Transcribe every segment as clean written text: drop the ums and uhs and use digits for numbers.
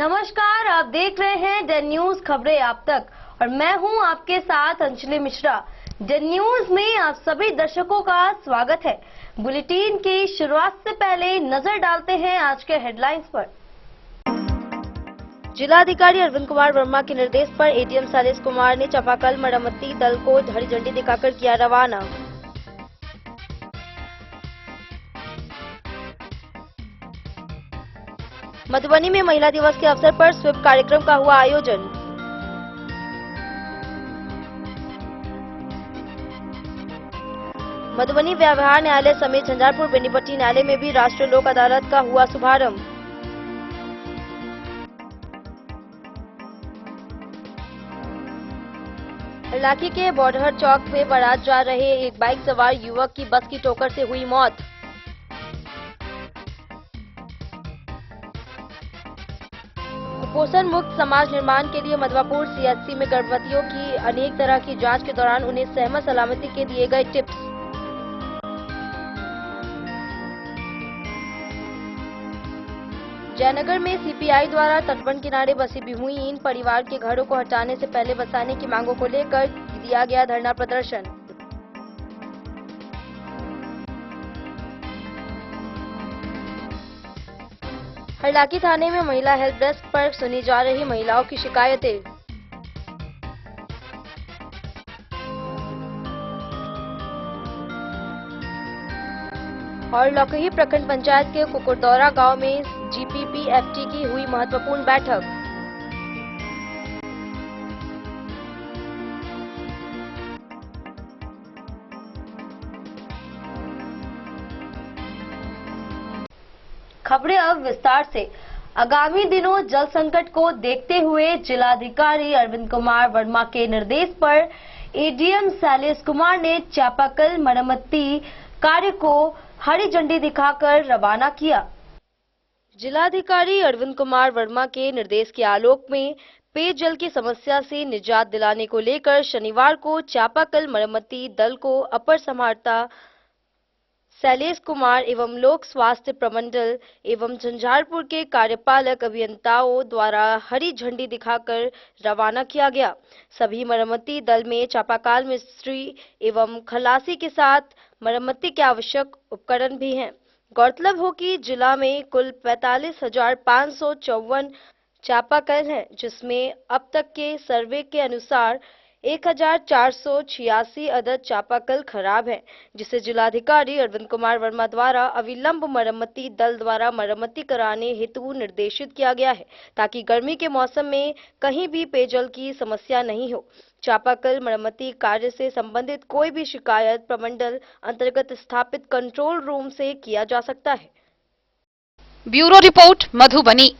नमस्कार, आप देख रहे हैं डन न्यूज खबरें आप तक और मैं हूं आपके साथ अंजलि मिश्रा। डन न्यूज में आप सभी दर्शकों का स्वागत है। बुलेटिन की शुरुआत से पहले नजर डालते हैं आज के हेडलाइंस पर। जिलाधिकारी अरविंद कुमार वर्मा के निर्देश पर एडीएम शैलेश कुमार ने चापाकल मरम्मती दल को हरी झंडी दिखाकर किया रवाना। मधुबनी में महिला दिवस के अवसर पर स्वीप कार्यक्रम का हुआ आयोजन। मधुबनी व्यवहार न्यायालय समेत झंझारपुर बेनीपट्टी न्यायालय में भी राष्ट्रीय लोक अदालत का हुआ शुभारंभ। इलाके के बौडहर चौक में बारात जा रहे एक बाइक सवार युवक की बस की टक्कर से हुई मौत। कुपोषण मुक्त समाज निर्माण के लिए मधवापुर सीएचसी में गर्भवतियों की अनेक तरह की जांच के दौरान उन्हें सहमत सलामती के दिए गए टिप्स। जयनगर में सीपीआई द्वारा तटबंध किनारे बसी विमुहीन परिवार के घरों को हटाने से पहले बसाने की मांगों को लेकर दिया गया धरना प्रदर्शन। हरलाकी थाने में महिला हेल्प डेस्क पर सुनी जा रही महिलाओं की शिकायतें। और लौकही प्रखंड पंचायत के कुकुरदौरा गांव में जीपीपीएफटी की हुई महत्वपूर्ण बैठक। खबरें अब विस्तार से। आगामी दिनों जल संकट को देखते हुए जिलाधिकारी अरविंद कुमार वर्मा के निर्देश पर एडीएम शैलेश कुमार ने चापाकल मरम्मती कार्य को हरी झंडी दिखाकर रवाना किया। जिलाधिकारी अरविंद कुमार वर्मा के निर्देश के आलोक में पेयजल की समस्या से निजात दिलाने को लेकर शनिवार को चापाकल मरम्मती दल को अपर समाहर्ता शैलेश कुमार एवं लोक स्वास्थ्य प्रमंडल एवं झंझारपुर के कार्यपालक अभियंताओं द्वारा हरी झंडी दिखाकर रवाना किया गया। सभी मरम्मती दल में चापाकल मिस्त्री एवं खलासी के साथ मरम्मती के आवश्यक उपकरण भी हैं। गौरतलब हो कि जिला में कुल 45,554 चापाकल हैं, जिसमें अब तक के सर्वे के अनुसार 1,486 अदद चापाकल खराब हैं, जिसे जिलाधिकारी अरविंद कुमार वर्मा द्वारा अविलंब मरम्मती दल द्वारा मरम्मती कराने हेतु निर्देशित किया गया है, ताकि गर्मी के मौसम में कहीं भी पेयजल की समस्या नहीं हो। चापाकल मरम्मती कार्य से संबंधित कोई भी शिकायत प्रमंडल अंतर्गत स्थापित कंट्रोल रूम से किया जा सकता है। Bureau report Madhubani.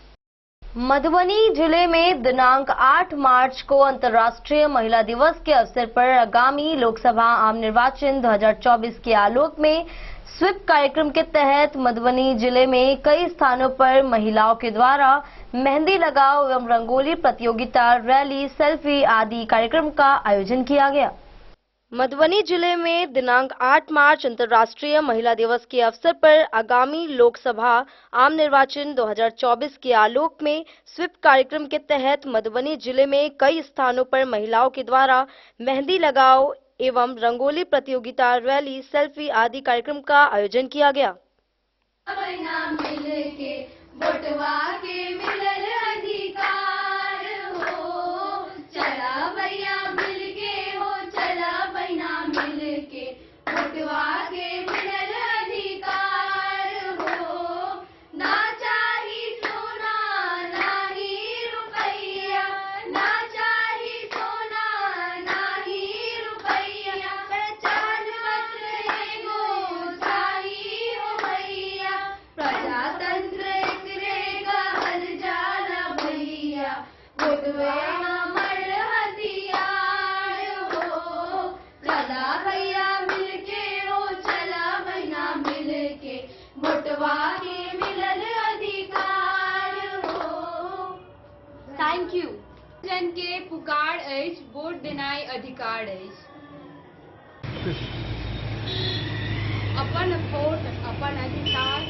मधुबनी जिले में दिनांक 8 मार्च को अंतर्राष्ट्रीय महिला दिवस के अवसर पर आगामी लोकसभा आम निर्वाचन 2024 के आलोक में स्वीप कार्यक्रम के तहत मधुबनी जिले में कई स्थानों पर महिलाओं के द्वारा मेहंदी लगाओ एवं रंगोली प्रतियोगिता, रैली, सेल्फी आदि कार्यक्रम का आयोजन किया गया। मधुबनी जिले में दिनांक 8 मार्च अंतर्राष्ट्रीय महिला दिवस के अवसर पर आगामी लोकसभा आम निर्वाचन 2024 के आलोक में स्वीप कार्यक्रम के तहत मधुबनी जिले में कई स्थानों पर महिलाओं के द्वारा मेहंदी लगाओ एवं रंगोली प्रतियोगिता, रैली, सेल्फी आदि कार्यक्रम का आयोजन किया गया। Thank you. जन के पुकार अछि, वोट देनाइ अधिकार अछि। अपन वोट अपन अधिकार,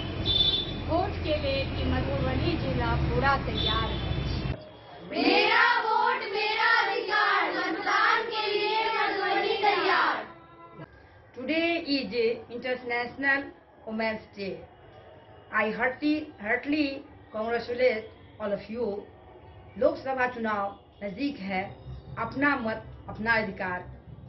वोट के लेल मधुबनी जिला पूरा तैयार है। मेरा वोट मेरा अधिकार, मतदान के लिए मधुबनी तैयार। Today is International Women's Day. I heartily congratulate all of you. Lok Sabha चुनाव नजदीक है, अपना मत अपना अधिकार।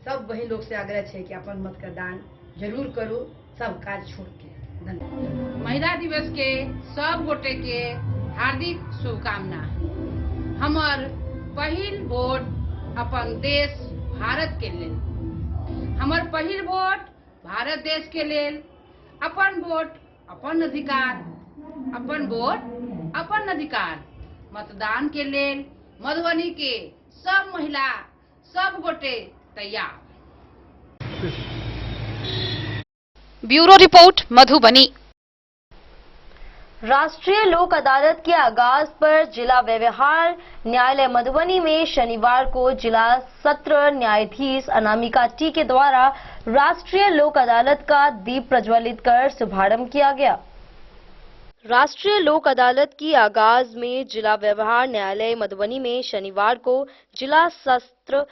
सब वही लोग से आग्रह है कि अपन मत का दान जरूर करो, सब काज छोड़ के। धन्यवाद। महिला दिवस के सब गोटे के हार्दिक शुभकामना। हमर पहिल वोट अपन देश भारत के लेल, हमर पहिल वोट भारत देश के लेल, अपन वोट अपन अधिकार, अपन वोट अपन अधिकार। मतदान के लेल मधुबनी के सब महिला सब गोटे तैयार। Bureau report Madhubani. राष्ट्रीय लोक अदालत के आगाज पर जिला व्यवहार न्यायालय मधुबनी में शनिवार को जिला सत्र न्यायाधीश अनामिका टी के द्वारा राष्ट्रीय लोक अदालत का दीप प्रज्वलित कर शुभारंभ किया गया। राष्ट्रीय लोक अदालत की आगाज में जिला व्यवहार न्यायालय मधुबनी में शनिवार को जिला सत्र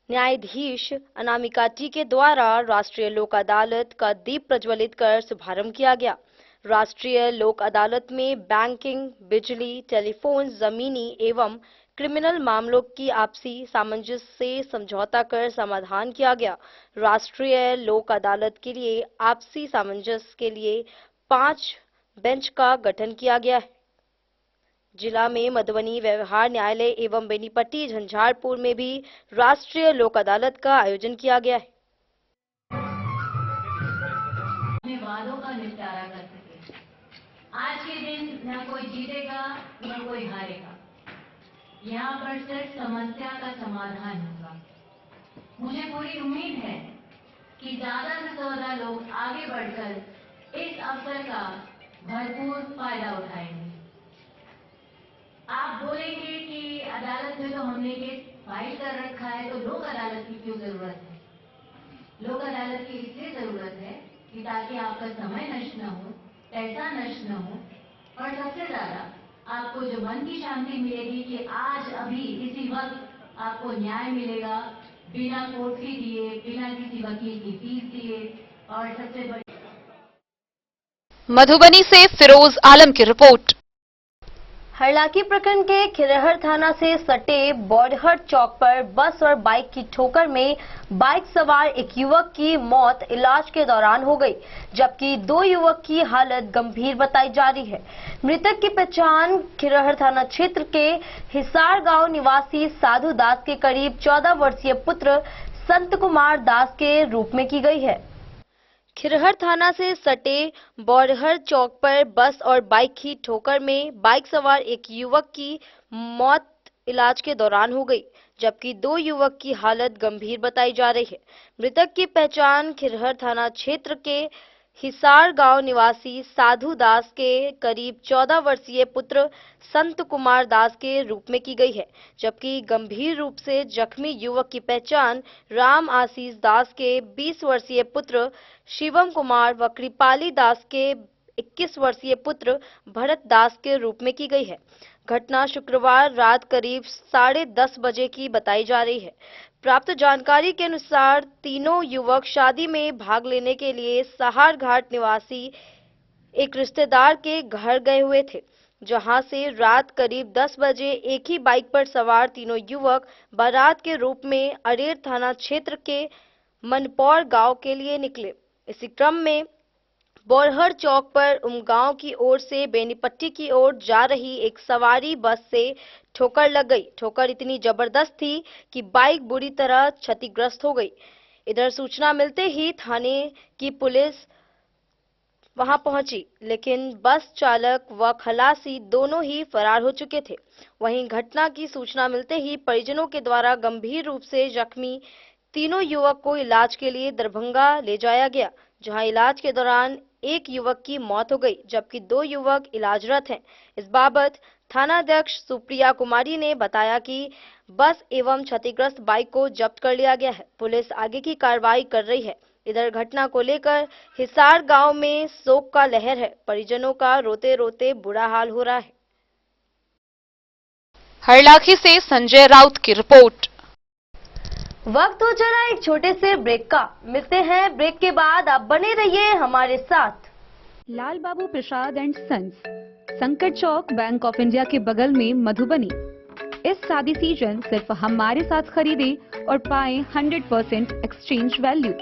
न्यायाधीश अनामिका टी के द्वारा राष्ट्रीय लोक अदालत का दीप प्रज्वलित कर शुभारंभ किया गया। राष्ट्रीय लोक अदालत में बैंकिंग, बिजली, टेलीफोन, जमीनी एवं क्रिमिनल मामलों की आपसी सामंजस्य से समझौता कर समाधान किया गया। राष्ट्रीय लोक अदालत के लिए आपसी सामंजस्य के लिए 5 बेंच का गठन किया गया है। जिला में मधुबनी व्यवहार न्यायालय एवं बेनीपट्टी झंझारपुर में भी राष्ट्रीय लोक अदालत का आयोजन किया गया है। वादों का निपटारा कर सके। आज के दिन न कोई जीतेगा न कोई हारेगा, यहाँ पर सिर्फ समस्या का समाधान होगा। मुझे पूरी उम्मीद है कि ज्यादा से ज्यादा लोग आगे बढ़कर इस अवसर का भरपूर फायदा उठाएंगे। आप बोलेंगे कि अदालत में तो हमने केस फाइल कर रखा है, तो लोक अदालत की क्यों जरूरत है? लोक अदालत की इसलिए जरूरत है कि ताकि आपका समय नष्ट न हो, पैसा नष्ट न हो, और सबसे ज्यादा आपको जो मन की शांति मिलेगी कि आज अभी इसी वक्त आपको न्याय मिलेगा, बिना कोर्ट फी दिए, बिना किसी वकील की फीस दिए। और सबसे बड़ी मधुबनी से फिरोज आलम की रिपोर्ट। हरलाकी प्रखंड के खिरहर थाना से सटे बौड़हर चौक पर बस और बाइक की ठोकर में बाइक सवार एक युवक की मौत इलाज के दौरान हो गई, जबकि 2 युवक की हालत गंभीर बताई जा रही है। मृतक की पहचान खिरहर थाना क्षेत्र के हिसार गांव निवासी साधु दास के करीब 14 वर्षीय पुत्र संत कुमार दास के रूप में की गई है। खिरहर थाना से सटे बौड़हर चौक पर बस और बाइक की ठोकर में बाइक सवार एक युवक की मौत इलाज के दौरान हो गई, जबकि 2 युवक की हालत गंभीर बताई जा रही है। मृतक की पहचान खिरहर थाना क्षेत्र के हिसार गांव निवासी साधु दास के करीब 14 वर्षीय पुत्र संत कुमार दास के रूप में की गई है, जबकि गंभीर रूप से जख्मी युवक की पहचान राम आशीष दास के 20 वर्षीय पुत्र शिवम कुमार व कृपाली दास के 21 वर्षीय पुत्र भरत दास के रूप में की गई है। घटना शुक्रवार रात करीब 10:30 बजे की बताई जा रही है। प्राप्त जानकारी के अनुसार तीनों युवक शादी में भाग लेने के लिए सहार घाट निवासी एक रिश्तेदार के घर गए हुए थे, जहां से रात करीब 10 बजे एक ही बाइक पर सवार तीनों युवक बारात के रूप में अरेर थाना क्षेत्र के मनपौर गांव के लिए निकले। इसी क्रम में बौड़हर चौक पर उमगांव की ओर से बेनीपट्टी की ओर जा रही एक सवारी बस से ठोकर लग गई। ठोकर इतनी जबरदस्त थी कि बाइक बुरी तरह क्षतिग्रस्त हो गई। इधर सूचना मिलते ही थाने की पुलिस वहां पहुंची, लेकिन बस चालक व खलासी दोनों ही फरार हो चुके थे। वहीं घटना की सूचना मिलते ही परिजनों के द्वारा गंभीर रूप से जख्मी तीनों युवक को इलाज के लिए दरभंगा ले जाया गया, जहां इलाज के दौरान एक युवक की मौत हो गई, जबकि 2 युवक इलाजरत हैं। इस बाबत थानाध्यक्ष सुप्रिया कुमारी ने बताया कि बस एवं क्षतिग्रस्त बाइक को जब्त कर लिया गया है। पुलिस आगे की कार्रवाई कर रही है। इधर घटना को लेकर हिसार गांव में शोक का लहर है। परिजनों का रोते रोते बुरा हाल हो रहा है। हरलाखी से संजय राउत की रिपोर्ट। वक्त हो चला एक छोटे से ब्रेक का। मिलते हैं ब्रेक के बाद। आप बने रहिए हमारे साथ। लाल बाबू प्रसाद एंड सन्स, संकट चौक, बैंक ऑफ इंडिया के बगल में, मधुबनी। इस शादी सीजन सिर्फ हमारे साथ खरीदे और पाएं 100% एक्सचेंज वैल्यू।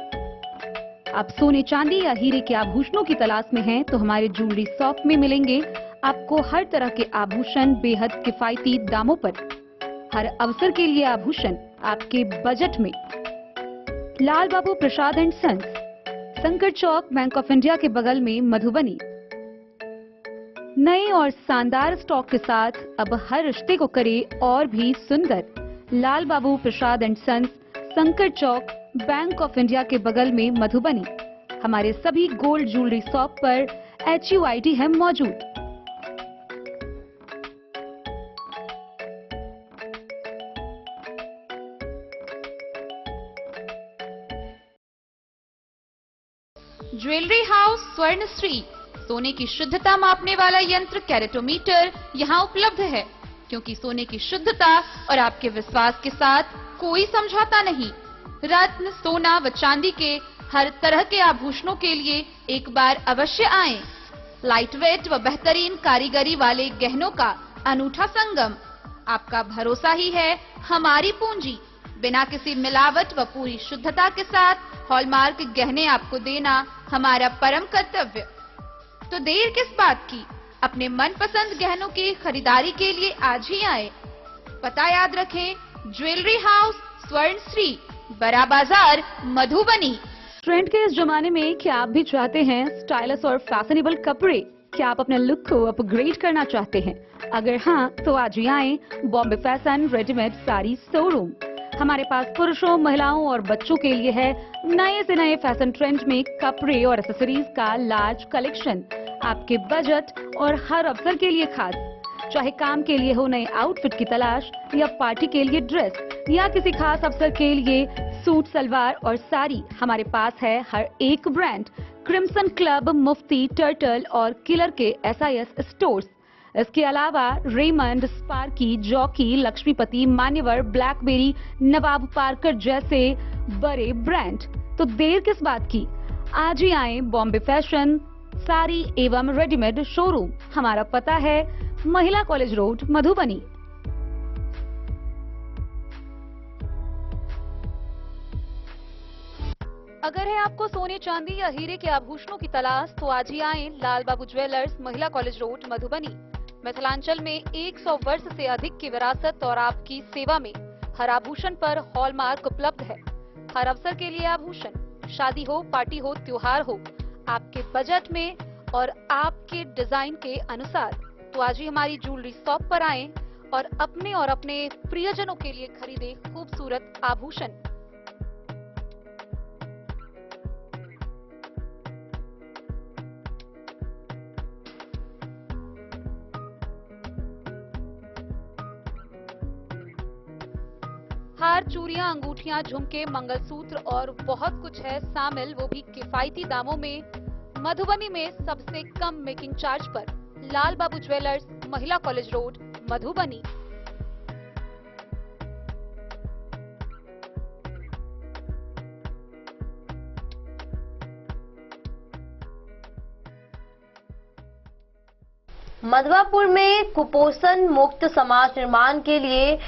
आप सोने चांदी या हीरे के आभूषणों की तलाश में हैं तो हमारे ज्वेलरी शॉप में मिलेंगे आपको हर तरह के आभूषण बेहद किफायती दामों पर। हर अवसर के लिए आभूषण आपके बजट में। लाल बाबू प्रसाद एंड सन्स, संकट चौक, बैंक ऑफ इंडिया के बगल में, मधुबनी। नए और शानदार स्टॉक के साथ अब हर रिश्ते को करे और भी सुंदर। लाल बाबू प्रसाद एंड सन्स, संकट चौक, बैंक ऑफ इंडिया के बगल में, मधुबनी। हमारे सभी गोल्ड ज्वेलरी शॉप पर HUID है मौजूद। ज्वेलरी हाउस स्वर्णश्री, सोने की शुद्धता मापने वाला यंत्र कैरेटोमीटर यहाँ उपलब्ध है, क्योंकि सोने की शुद्धता और आपके विश्वास के साथ कोई समझौता नहीं। रत्न, सोना व चांदी के हर तरह के आभूषणों के लिए एक बार अवश्य आएं। लाइट वेट व बेहतरीन कारीगरी वाले गहनों का अनूठा संगम। आपका भरोसा ही है हमारी पूंजी। बिना किसी मिलावट व पूरी शुद्धता के साथ हॉलमार्क गहने आपको देना हमारा परम कर्तव्य। तो देर किस बात की, अपने मनपसंद गहनों की खरीदारी के लिए आज ही आए। पता याद रखें, ज्वेलरी हाउस स्वर्णश्री, बड़ा बाजार, मधुबनी। ट्रेंड के इस जमाने में क्या आप भी चाहते हैं स्टाइलिश और फैशनेबल कपड़े? क्या आप अपने लुक को अपग्रेड करना चाहते हैं? अगर हाँ, तो आज ही आए Bombay fashion readymade sari showroom. हमारे पास पुरुषों, महिलाओं और बच्चों के लिए है नए से नए फैशन ट्रेंड में कपड़े और एक्सेसरीज का लार्ज कलेक्शन। आपके बजट और हर अवसर के लिए खास। चाहे काम के लिए हो नए आउटफिट की तलाश, या पार्टी के लिए ड्रेस, या किसी खास अवसर के लिए सूट, सलवार और साड़ी, हमारे पास है हर एक ब्रांड। क्रिम्सन क्लब, मुफ्ती, टर्टल और किलर के SIS स्टोर्स। इसके अलावा रेमंड, स्पार्की, जॉकी, लक्ष्मीपति, मान्यवर, ब्लैकबेरी, नवाब पार्कर जैसे बड़े ब्रांड। तो देर किस बात की, आज ही आए बॉम्बे फैशन साड़ी एवं रेडीमेड शोरूम। हमारा पता है महिला कॉलेज रोड, मधुबनी। अगर है आपको सोने चांदी या हीरे के आभूषणों की तलाश तो आज ही आए लाल बाबू ज्वेलर्स, महिला कॉलेज रोड, मधुबनी। मिथिलांचल में 100 वर्ष से अधिक की विरासत और आपकी सेवा में हर आभूषण पर हॉलमार्क उपलब्ध है। हर अवसर के लिए आभूषण, शादी हो, पार्टी हो, त्योहार हो, आपके बजट में और आपके डिजाइन के अनुसार। तो आज ही हमारी ज्वेलरी शॉप पर आएं और अपने प्रियजनों के लिए खरीदे खूबसूरत आभूषण। हार, चूड़ियां, अंगूठियां, झुमके, मंगलसूत्र और बहुत कुछ है शामिल, वो भी किफायती दामों में। मधुबनी में सबसे कम मेकिंग चार्ज पर लाल बाबू ज्वेलर्स, महिला कॉलेज रोड, मधुबनी। मधवापुर में कुपोषण मुक्त समाज निर्माण के लिए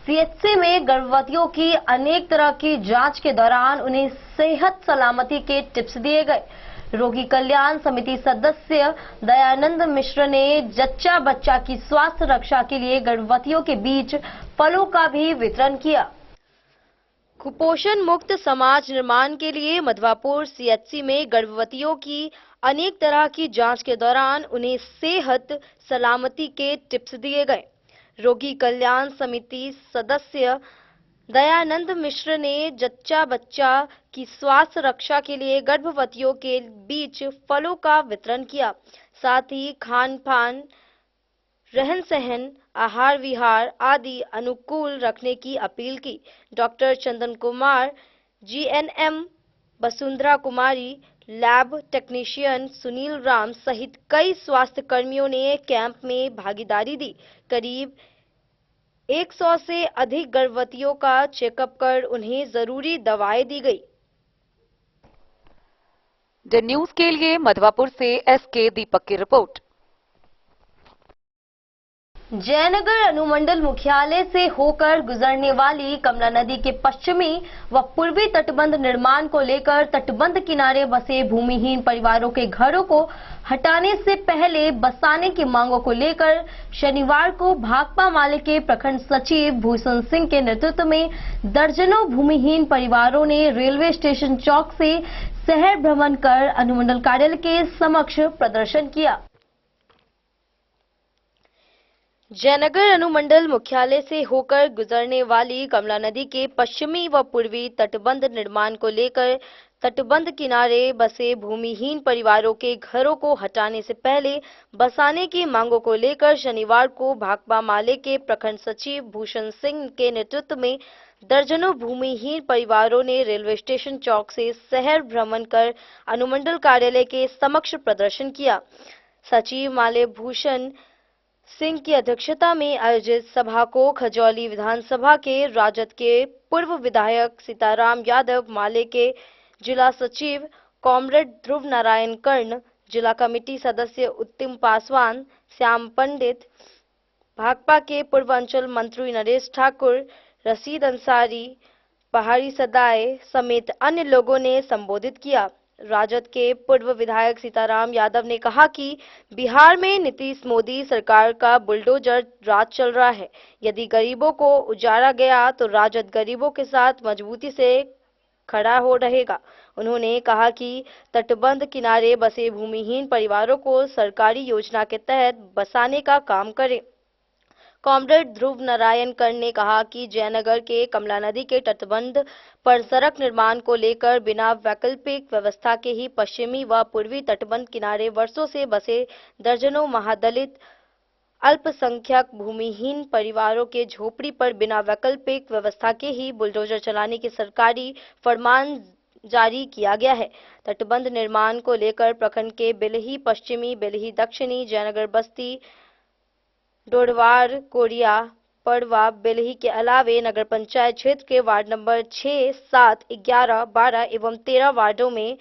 CHC में गर्भवतियों की अनेक तरह की जांच के दौरान उन्हें सेहत सलामती के टिप्स दिए गए। रोगी कल्याण समिति सदस्य दयानंद मिश्र ने जच्चा बच्चा की स्वास्थ्य रक्षा के लिए गर्भवतियों के बीच फलों का भी वितरण किया। कुपोषण मुक्त समाज निर्माण के लिए मधवापुर CHC में गर्भवतियों की अनेक तरह की जांच के दौरान उन्हें सेहत सलामती के टिप्स दिए गए। रोगी कल्याण समिति सदस्य दयानंद मिश्र ने जच्चा बच्चा की स्वास्थ्य रक्षा के लिए गर्भवतियों के बीच फलों का वितरण किया। साथ ही खान पान, रहन सहन, आहार विहार आदि अनुकूल रखने की अपील की। डॉक्टर चंदन कुमार, GNM वसुंधरा कुमारी, लैब टेक्नीशियन सुनील राम सहित कई स्वास्थ्य कर्मियों ने कैंप में भागीदारी दी। करीब 100 से अधिक गर्भवतियों का चेकअप कर उन्हें जरूरी दवाएं दी गई। द न्यूज के लिए मधवापुर से एसके दीपक की रिपोर्ट। जयनगर अनुमंडल मुख्यालय से होकर गुजरने वाली कमला नदी के पश्चिमी व पूर्वी तटबंध निर्माण को लेकर तटबंध किनारे बसे भूमिहीन परिवारों के घरों को हटाने से पहले बसाने की मांगों को लेकर शनिवार को भाकपा माले के प्रखंड सचिव भूषण सिंह के नेतृत्व में दर्जनों भूमिहीन परिवारों ने रेलवे स्टेशन चौक से शहर भ्रमण कर अनुमंडल कार्यालय के समक्ष प्रदर्शन किया। जयनगर अनुमंडल मुख्यालय से होकर गुजरने वाली कमला नदी के पश्चिमी व पूर्वी तटबंध निर्माण को लेकर तटबंध किनारे बसे भूमिहीन परिवारों के घरों को हटाने से पहले बसाने की मांगों को लेकर शनिवार को भाकपा माले के प्रखंड सचिव भूषण सिंह के नेतृत्व में दर्जनों भूमिहीन परिवारों ने रेलवे स्टेशन चौक से शहर भ्रमण कर अनुमंडल कार्यालय के समक्ष प्रदर्शन किया। सचिव माले भूषण सिंह की अध्यक्षता में आयोजित सभा को खजौली विधानसभा के राजद के पूर्व विधायक सीताराम यादव, माले के जिला सचिव कॉमरेड ध्रुव नारायण कर्ण, जिला कमेटी सदस्य उत्तम पासवान, श्याम पंडित, भाकपा के पूर्व अंचल मंत्री नरेश ठाकुर, रशीद अंसारी, पहाड़ी सदाए समेत अन्य लोगों ने संबोधित किया। राजद के पूर्व विधायक सीताराम यादव ने कहा कि बिहार में नीतीश मोदी सरकार का बुलडोजर राज चल रहा है। यदि गरीबों को उजाड़ा गया तो राजद गरीबों के साथ मजबूती से खड़ा हो रहेगा। उन्होंने कहा कि तटबंध किनारे बसे भूमिहीन परिवारों को सरकारी योजना के तहत बसाने का काम करें। कॉमरेड ध्रुव नारायण कर्ण ने कहा कि जयनगर के कमला नदी के तटबंध पर सड़क निर्माण को लेकर बिना वैकल्पिक व्यवस्था के ही पश्चिमी व पूर्वी तटबंध किनारे वर्षों से बसे दर्जनों महादलित अल्पसंख्यक भूमिहीन परिवारों के झोपड़ी पर बिना वैकल्पिक व्यवस्था के ही बुलडोजर चलाने की सरकारी फरमान जारी किया गया है। तटबंध निर्माण को लेकर प्रखंड के बेलही पश्चिमी, बेलही दक्षिणी, जयनगर बस्ती, डोडवार, कोरिया, पड़वा, बेलही के अलावे नगर पंचायत क्षेत्र के वार्ड नंबर 6, 7, 11, 12 एवं 13 वार्डों में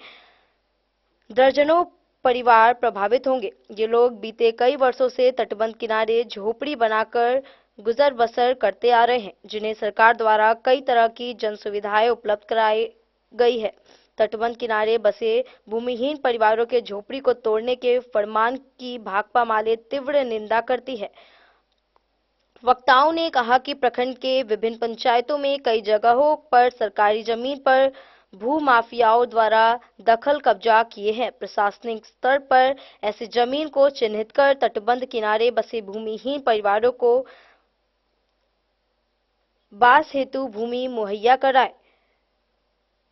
दर्जनों परिवार प्रभावित होंगे। ये लोग बीते कई वर्षों से तटबंध किनारे झोपड़ी बनाकर गुजर बसर करते आ रहे हैं, जिन्हें सरकार द्वारा कई तरह की जन सुविधाएं उपलब्ध कराई गई है। तटबंध किनारे बसे भूमिहीन परिवारों के झोपड़ी को तोड़ने के फरमान की भाकपा माले तीव्र निंदा करती है। वक्ताओं ने कहा कि प्रखंड के विभिन्न पंचायतों में कई जगहों पर सरकारी जमीन पर भू माफियाओं द्वारा दखल कब्जा किए हैं। प्रशासनिक स्तर पर ऐसी जमीन को चिन्हित कर तटबंध किनारे बसे भूमिहीन परिवारों को बास हेतु भूमि मुहैया कराए।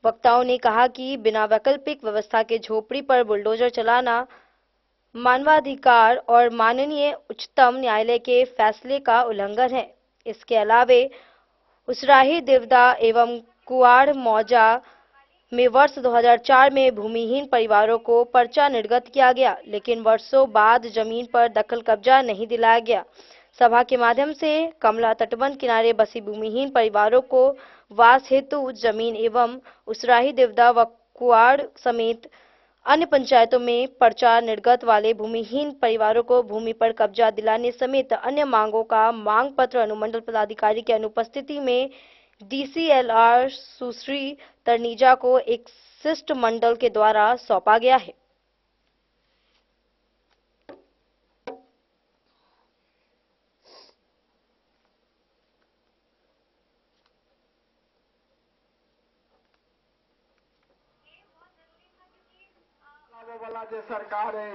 वक्ताओं ने कहा कि बिना वैकल्पिक व्यवस्था के झोपड़ी पर बुलडोजर चलाना मानवाधिकार और माननीय उच्चतम न्यायालय के फैसले का उल्लंघन है। इसके अलावे उसराही, देवदा एवं कुआड़ मौजा में वर्ष 2004 में भूमिहीन परिवारों को पर्चा निर्गत किया गया, लेकिन वर्षों बाद जमीन पर दखल कब्जा नहीं दिलाया गया। सभा के माध्यम से कमला तटबंध किनारे बसी भूमिहीन परिवारों को वास हेतु जमीन एवं उसराही, देवदा व कुआड़ समेत अन्य पंचायतों में पर्चा निर्गत वाले भूमिहीन परिवारों को भूमि पर कब्जा दिलाने समेत अन्य मांगों का मांग पत्र अनुमंडल पदाधिकारी की अनुपस्थिति में DCLR सुश्री तरनीजा को एक शिष्ट मंडल के द्वारा सौंपा गया है। वाला जो सरकार है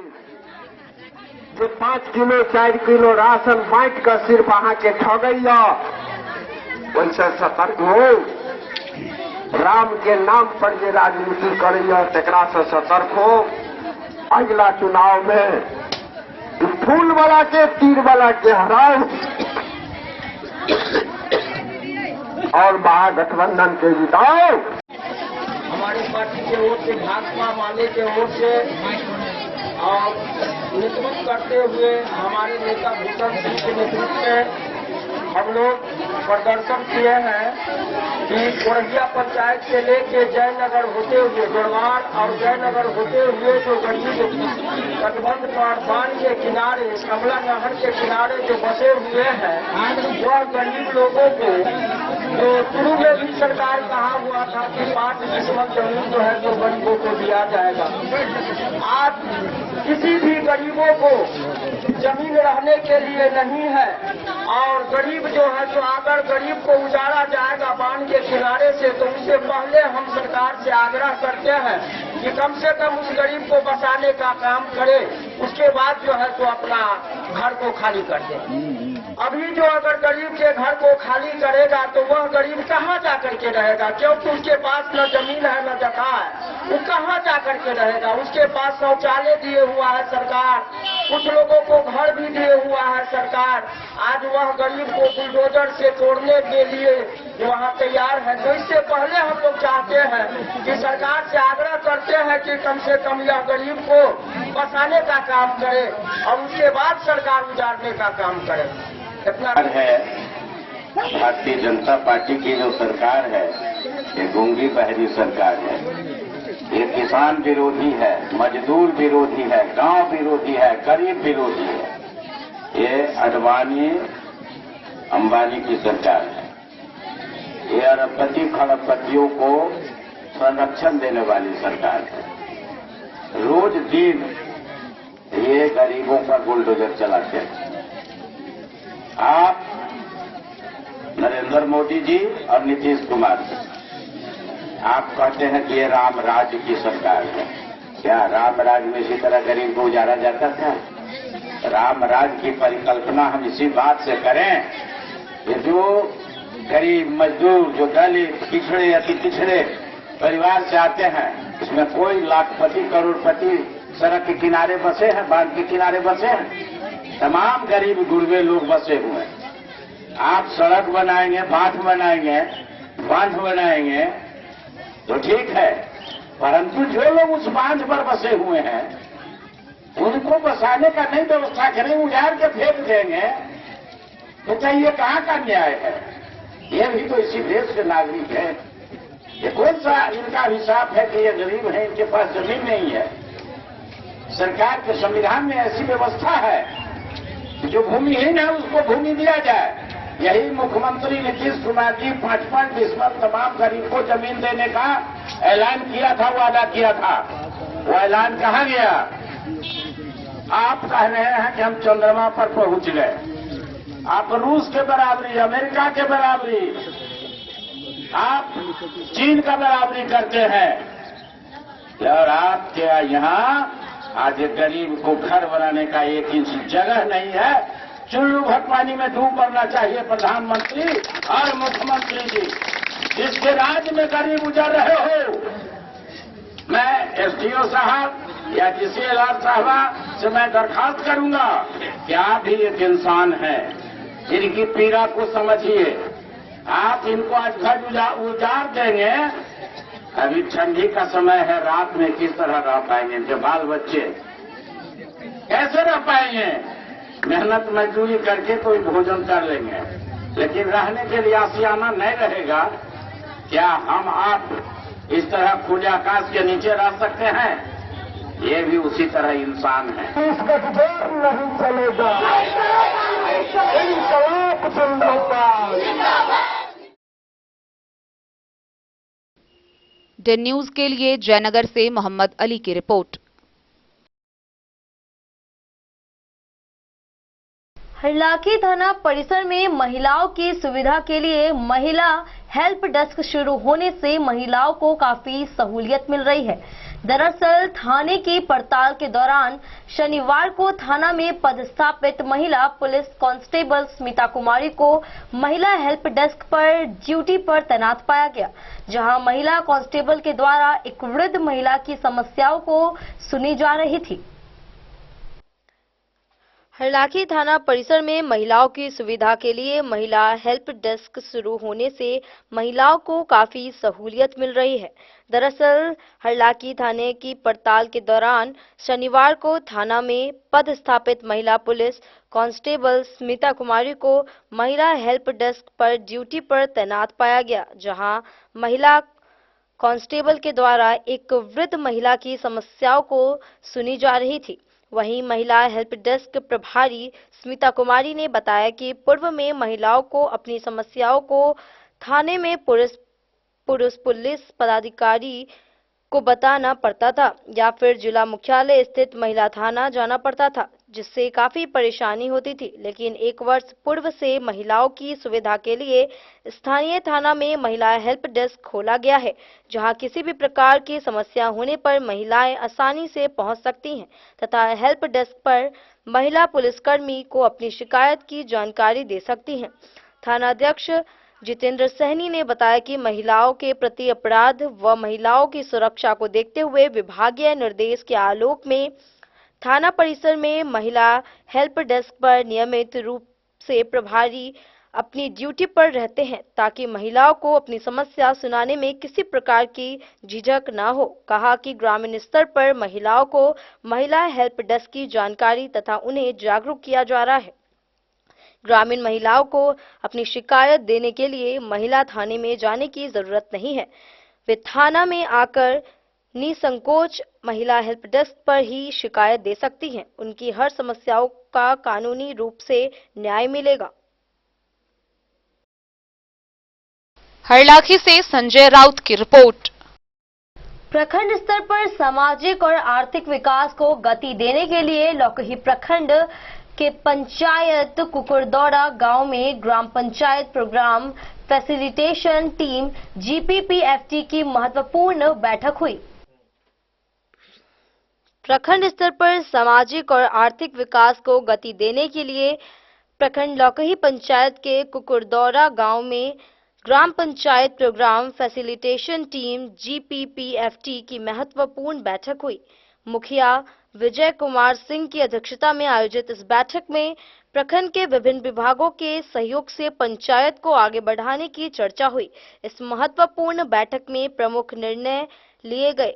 जो 5 किलो 4 किलो राशन बांट कर सिर्फ अहाँ के ठगैया, वैसे सतर्क हो। राम के नाम पर जो राजनीति करैया तकरा से सतर्क हो। अगला चुनाव में फूल वाला के तीर वाला के हराओ और महागठबंधन के जिताओ। हमारी पार्टी के ओर से, भाकपा माले के ओर से और नेतृत्व करते हुए हमारे नेता भूषण सिंह के नेतृत्व में हम लोग प्रदर्शन किए हैं कि कोरहिया पंचायत से लेके जयनगर होते हुए जोड़वाड़ और जयनगर होते हुए जो गरीब तटबंध पर बांध के किनारे कमला नहर के किनारे जो बसे हुए हैं वह गरीब लोगों को जो शुरू में भी सरकार कहा हुआ था कि 5 किस्मत जमीन जो है तो गरीबों को दिया जाएगा। आज किसी भी गरीबों को जमीन रहने के लिए नहीं है और गरीब जो है तो अगर गरीब को उजाड़ा जाएगा बांध के किनारे से तो उससे पहले हम सरकार से आग्रह करते हैं कि कम से कम उस गरीब को बसाने का काम करे, उसके बाद जो है तो अपना घर को खाली कर दे। अभी जो अगर गरीब के घर को खाली करेगा तो वह गरीब कहाँ जा करके रहेगा, क्योंकि उसके पास न जमीन है न जगह है, वो कहाँ जा करके रहेगा। उसके पास शौचालय दिए हुआ है सरकार, कुछ लोगों को घर भी दिए हुआ है सरकार। आज वह गरीब को बुलडोजर से तोड़ने के लिए वहाँ तैयार है। तो इससे पहले हम लोग चाहते हैं कि सरकार से आग्रह करते हैं कि कम से कम यह गरीब को बसाने का काम करे और उसके बाद सरकार उजाड़ने का काम करे। इतना है भारतीय जनता पार्टी की जो सरकार है ये गूंगी बहरी सरकार है। ये किसान विरोधी है, मजदूर विरोधी है, गांव विरोधी है, गरीब विरोधी है। ये अडवाणी अंबानी की सरकार है। ये अरबपति खरबपतियों को संरक्षण देने वाली सरकार है। रोज दिन ये गरीबों पर बुलडोजर चलाते हैं। आप नरेंद्र मोदी जी और नीतीश कुमार जी, आप कहते हैं कि ये राम राज्य की सरकार है। क्या राम राज्य में इसी तरह गरीब को उजाड़ा जाता था? राम राज्य की परिकल्पना हम इसी बात से करें कि जो गरीब मजदूर, जो दलित, पिछड़े अति पिछड़े परिवार से आते हैं, इसमें कोई लाखपति करोड़पति सड़क के किनारे बसे हैं, बांध के किनारे बसे हैं, तमाम गरीब गुरबे लोग बसे हुए हैं। आप सड़क बनाएंगे, बांध बनाएंगे तो ठीक है, परंतु जो लोग उस बांध पर बसे हुए हैं उनको बसाने का नहीं व्यवस्था करें, उजाड़ के फेंक देंगे तो क्या ये कहाँ का न्याय है? ये भी तो इसी देश के नागरिक है। ये कौन सा इनका हिसाब है कि ये गरीब है, इनके पास जमीन नहीं है? सरकार के संविधान में ऐसी व्यवस्था है कि जो भूमिहीन है उसको भूमि दिया जाए। यही मुख्यमंत्री नीतीश कुमार जी 5 डिसमिल तमाम गरीब को जमीन देने का ऐलान किया था, वादा किया था। वो ऐलान कहाँ गया? आप कह रहे हैं कि हम चंद्रमा पर पहुंच गए। आप रूस के बराबरी, अमेरिका के बराबरी, आप चीन का बराबरी करते हैं और आपके यहाँ आज गरीब को घर बनाने का 1 इंच जगह नहीं है। चुल्लू भर पानी में डूब मरना चाहिए प्रधानमंत्री और मुख्यमंत्री जी, जिसके राज्य में गरीब उजड़ रहे हो। मैं एसडीओ साहब या किसी एलआर साहबा से मैं दरखास्त करूंगा कि आप भी एक इंसान हैं, इनकी पीड़ा को समझिए। आप इनको आज घर उजाड़ देंगे, अभी ठंडी का समय है, रात में किस तरह रह पाएंगे? इनके बाल बच्चे कैसे रह पाएंगे? मेहनत मजदूरी करके कोई भोजन कर लेंगे, लेकिन रहने के लिए आशियाना नहीं रहेगा। क्या हम आप इस तरह खुले आकाश के नीचे रह सकते हैं? ये भी उसी तरह इंसान है। इस गठबंधन नहीं चलेगा, इंकलाब जिंदाबाद। डेन न्यूज के लिए जयनगर से मोहम्मद अली की रिपोर्ट। हरलाखी थाना परिसर में महिलाओं की सुविधा के लिए महिला हेल्प डेस्क शुरू होने से महिलाओं को काफी सहूलियत मिल रही है। दरअसल थाने की पड़ताल के दौरान शनिवार को थाना में पदस्थापित महिला पुलिस कांस्टेबल स्मिता कुमारी को महिला हेल्प डेस्क पर ड्यूटी पर तैनात पाया गया, जहां महिला कांस्टेबल के द्वारा एक वृद्ध महिला की समस्याओं को सुनी जा रही थी। हरलाखी थाना परिसर में महिलाओं की सुविधा के लिए महिला हेल्प डेस्क शुरू होने से महिलाओं को काफी सहूलियत मिल रही है। दरअसल हरलाखी थाने की पड़ताल के दौरान शनिवार को थाना में पदस्थापित महिला पुलिस कांस्टेबल स्मिता कुमारी को महिला हेल्प डेस्क पर ड्यूटी पर तैनात पाया गया, जहां महिला कांस्टेबल के द्वारा एक वृद्ध महिला की समस्याओं को सुनी जा रही थी। वहीं महिला हेल्प डेस्क प्रभारी स्मिता कुमारी ने बताया कि पूर्व में महिलाओं को अपनी समस्याओं को थाने में पुलिस पदाधिकारी को बताना पड़ता था या फिर जिला मुख्यालय स्थित महिला थाना जाना पड़ता था, जिससे काफी परेशानी होती थी। लेकिन एक वर्ष पूर्व से महिलाओं की सुविधा के लिए स्थानीय थाना में महिला हेल्प डेस्क खोला गया है, जहां किसी भी प्रकार की समस्या होने पर महिलाएं आसानी से पहुंच सकती हैं तथा हेल्प डेस्क पर महिला पुलिसकर्मी को अपनी शिकायत की जानकारी दे सकती हैं। थानाध्यक्ष जितेंद्र सहनी ने बताया कि महिलाओं के प्रति अपराध व महिलाओं की सुरक्षा को देखते हुए विभागीय निर्देश के आलोक में थाना परिसर में महिला हेल्प डेस्क पर नियमित रूप से प्रभारी अपनी ड्यूटी पर रहते हैं, ताकि महिलाओं को अपनी समस्या सुनाने में किसी प्रकार की झिझक न हो। कहा कि ग्रामीण स्तर पर महिलाओं को महिला हेल्प डेस्क की जानकारी तथा उन्हें जागरूक किया जा रहा है। ग्रामीण महिलाओं को अपनी शिकायत देने के लिए महिला थाने में जाने की जरूरत नहीं है। वे थाना में आकर निसंकोच महिला हेल्प डेस्क पर ही शिकायत दे सकती हैं। उनकी हर समस्याओं का कानूनी रूप से न्याय मिलेगा। हरलाखी से संजय राउत की रिपोर्ट। प्रखंड स्तर पर सामाजिक और आर्थिक विकास को गति देने के लिए लौकही प्रखंड के पंचायत कुकुरदौड़ा गांव में ग्राम panchayat program facilitation team GPPFT की महत्वपूर्ण बैठक हुई। प्रखंड स्तर पर सामाजिक और आर्थिक विकास को गति देने के लिए प्रखंड लौकही पंचायत के कुकुरदौड़ा गांव में ग्राम panchayat program facilitation team GPPFT की महत्वपूर्ण बैठक हुई। मुखिया विजय कुमार सिंह की अध्यक्षता में आयोजित इस बैठक में प्रखंड के विभिन्न विभागों के सहयोग से पंचायत को आगे बढ़ाने की चर्चा हुई। इस महत्वपूर्ण बैठक में प्रमुख निर्णय लिए गए,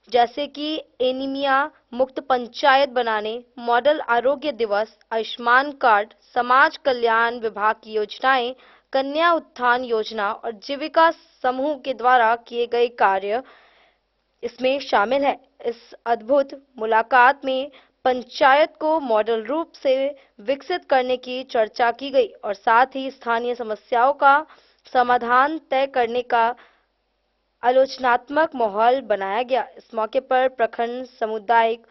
जैसे कि एनीमिया मुक्त पंचायत बनाने, मॉडल आरोग्य दिवस, आयुष्मान कार्ड, समाज कल्याण विभाग की योजनाएं, कन्या उत्थान योजना और जीविका समूह के द्वारा किए गए कार्य इसमें शामिल है। इस अद्भुत मुलाकात में पंचायत को मॉडल रूप से विकसित करने की चर्चा की गई और साथ ही स्थानीय समस्याओं का समाधान तय करने का आलोचनात्मक माहौल बनाया गया। इस मौके पर प्रखंड सामुदायिक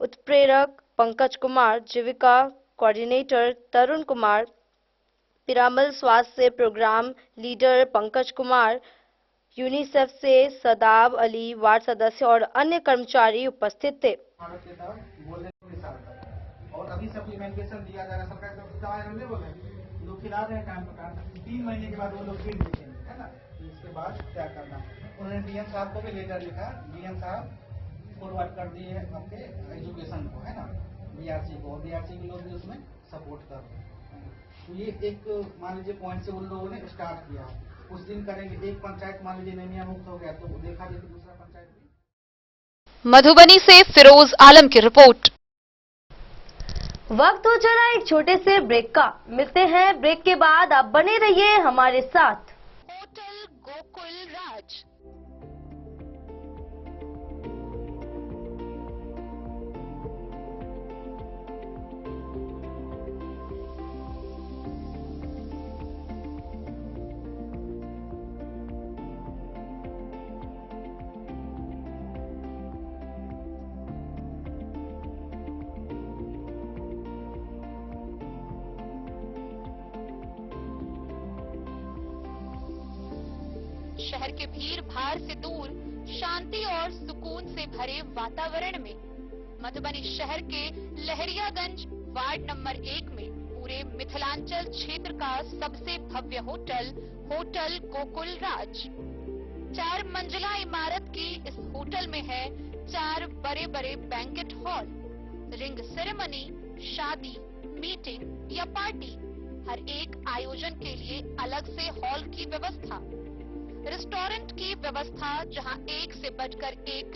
उत्प्रेरक पंकज कुमार, जीविका कोऑर्डिनेटर तरुण कुमार, पिरामल स्वास्थ्य से program leader Pankaj Kumar, UNICEF से सदाब अली, वार्ड सदस्य और अन्य कर्मचारी उपस्थित थे। और अभी सप्लीमेंटेशन दिया जा रहा है, सरकार की तरफ से दवाएं अवेलेबल है, लोग खिला रहे हैं टाइम पर टाइम। 3 महीने के बाद वो लोग फिर देखेंगे, है ना। इसके बाद क्या करना, उन्होंने डीएम साहब को भी लेटर लिखा, डीएम साहब फॉरवर्ड कर दिए आपके एजुकेशन को, है ना, बीआरसी को, बीआरसी के लोग भी उसमें सपोर्ट कर रहे हैं। तो ये एक मान लीजिए पॉइंट से उन लोगों ने स्टार्ट किया, उस दिन करेंगे। एक पंचायत मान लीजिए एनीमिया मुक्त हो गया तो देखा जाए दूसरा पंचायत भी। मधुबनी से फिरोज आलम की रिपोर्ट। वक्त हो चला एक छोटे से ब्रेक का। मिलते हैं ब्रेक के बाद, आप बने रहिए हमारे साथ। होटल गोकुल राज। शहर के भीड़ भाड़ से दूर शांति और सुकून से भरे वातावरण में मधुबनी शहर के लहरियागंज वार्ड नंबर 1 में पूरे मिथिलांचल क्षेत्र का सबसे भव्य होटल होटल गोकुल राज। 4 मंजिला इमारत की इस होटल में है 4 बड़े बड़े बैंकेट हॉल, रिंग सेरेमनी, शादी, मीटिंग या पार्टी, हर एक आयोजन के लिए अलग से हॉल की व्यवस्था, रेस्टोरेंट की व्यवस्था जहां एक से बढ़कर एक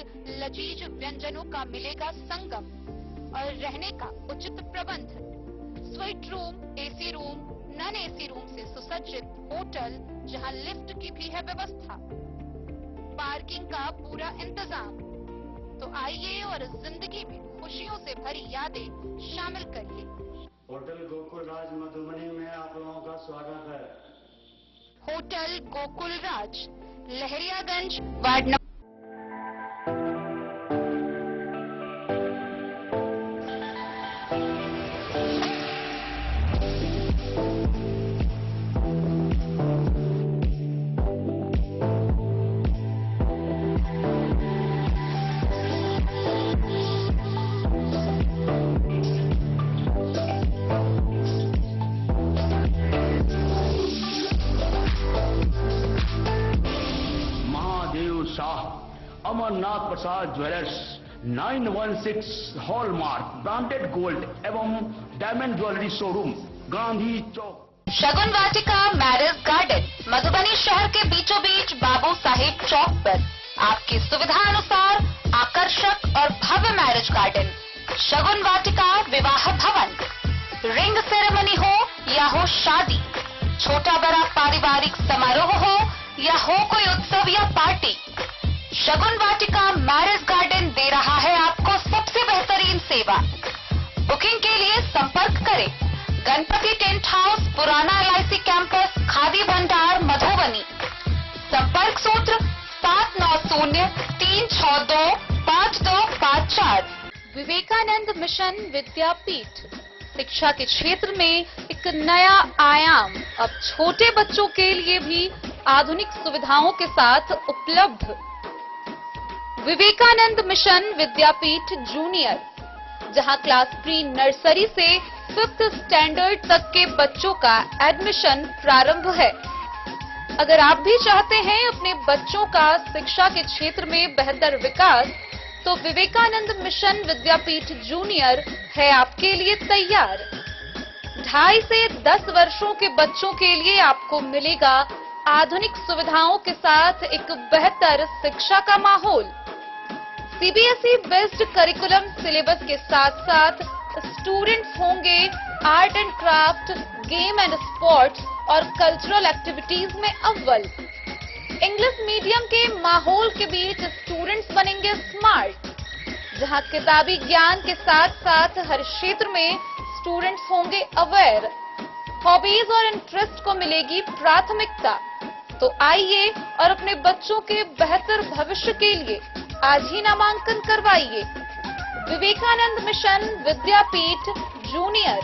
लजीज व्यंजनों का मिलेगा संगम, और रहने का उचित प्रबंध, suite room, AC room, non AC room से सुसज्जित होटल जहां लिफ्ट की भी है व्यवस्था, पार्किंग का पूरा इंतजाम। तो आइए और जिंदगी में खुशियों से भरी यादें शामिल करिए। होटल गोकुल राज मधुबनी में आप लोगों का स्वागत है। होटल गोकुल राज, लहरियागंज, वार्ड नंबर अमरनाथ प्रसाद ज्वेलर्स 916 हॉलमार्क ब्रांडेड गोल्ड एवं डायमंड ज्वेलरी शोरूम, गांधी चौक। शगुन वाटिका मैरिज गार्डन, मधुबनी शहर के बीचों बीच बाबू साहिब चौक पर आपकी सुविधा अनुसार आकर्षक और भव्य मैरिज गार्डन। शगुन वाटिका विवाह भवन, रिंग सेरेमनी हो या हो शादी, छोटा बड़ा पारिवारिक समारोह हो या हो कोई उत्सव या पार्टी, शगुन वाटिका मैरिज गार्डन दे रहा है आपको सबसे बेहतरीन सेवा। बुकिंग के लिए संपर्क करें गणपति टेंट हाउस, पुराना LIC कैंपस, खादी भंडार, मधुबनी। संपर्क सूत्र 7903625254। विवेकानंद मिशन विद्यापीठ, शिक्षा के क्षेत्र में एक नया आयाम, अब छोटे बच्चों के लिए भी आधुनिक सुविधाओं के साथ उपलब्ध। विवेकानंद मिशन विद्यापीठ जूनियर, जहां क्लास प्री नर्सरी से 5th स्टैंडर्ड तक के बच्चों का एडमिशन प्रारंभ है। अगर आप भी चाहते हैं अपने बच्चों का शिक्षा के क्षेत्र में बेहतर विकास, तो विवेकानंद मिशन विद्यापीठ जूनियर है आपके लिए तैयार। 2.5 से 10 वर्षों के बच्चों के लिए आपको मिलेगा आधुनिक सुविधाओं के साथ एक बेहतर शिक्षा का माहौल। CBSE बेस्ड करिकुलम सिलेबस के साथ साथ स्टूडेंट्स होंगे art and craft, game and sports और कल्चरल एक्टिविटीज में अव्वल। इंग्लिश मीडियम के माहौल के बीच स्टूडेंट्स बनेंगे स्मार्ट, जहां किताबी ज्ञान के साथ साथ हर क्षेत्र में स्टूडेंट्स होंगे अवेयर। हॉबीज और इंटरेस्ट को मिलेगी प्राथमिकता। तो आइए और अपने बच्चों के बेहतर भविष्य के लिए आज ही नामांकन करवाइए। विवेकानंद मिशन विद्यापीठ जूनियर,